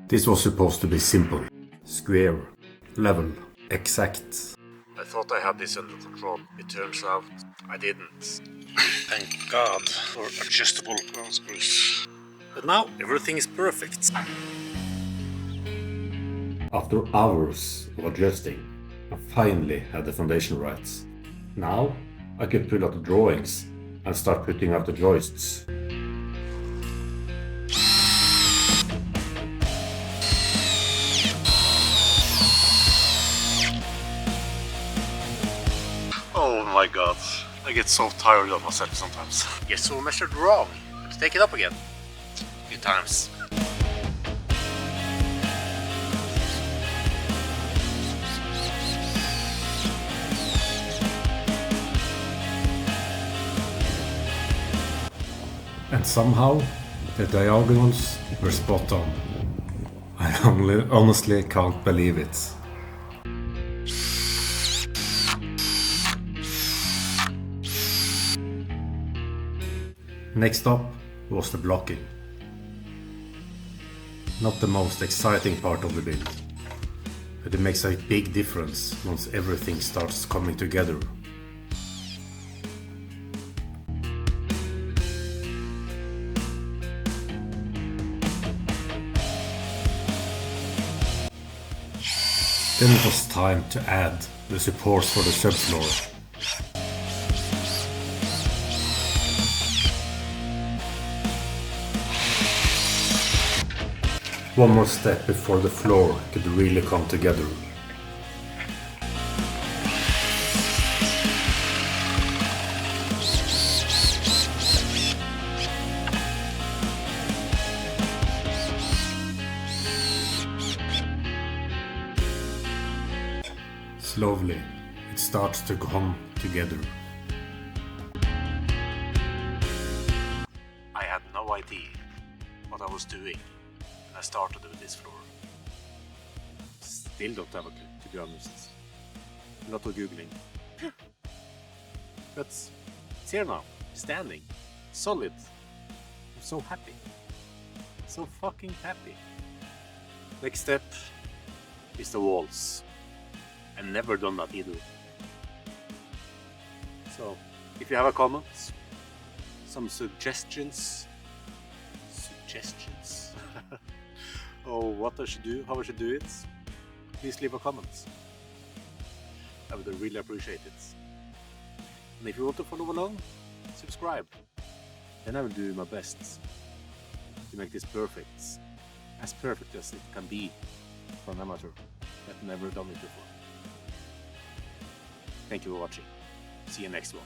This was supposed to be simple. Square, level, exact. I thought I had this under control. It turns out I didn't. Thank God for adjustable crown screws. But now everything is perfect. After hours of adjusting, I finally had the foundation right. Now I could pull out the drawings and start putting out the joists. Oh my God, I get so tired of myself sometimes. Guess so measured wrong. Let's take it up again. A few times. And somehow the diagonals were spot on. I honestly can't believe it. Next up was the blocking. Not the most exciting part of the build, but it makes a big difference once everything starts coming together. Then it was time to add the supports for the subfloor. One more step before the floor could really come together. Slowly, it starts to come together. I had no idea what I was doing when I started with this floor. Still don't have a clue, to be honest. A lot of googling. But it's here now, standing, solid. I'm so happy. So fucking happy. Next step is the walls. I've never done that either. So, if you have a comment, some suggestions, oh, what I should do, how I should do it, please leave a comment. I would really appreciate it. And if you want to follow along, subscribe. Then I will do my best to make this perfect, as perfect as it can be for an amateur that never done it before. Thank you for watching. See you next one.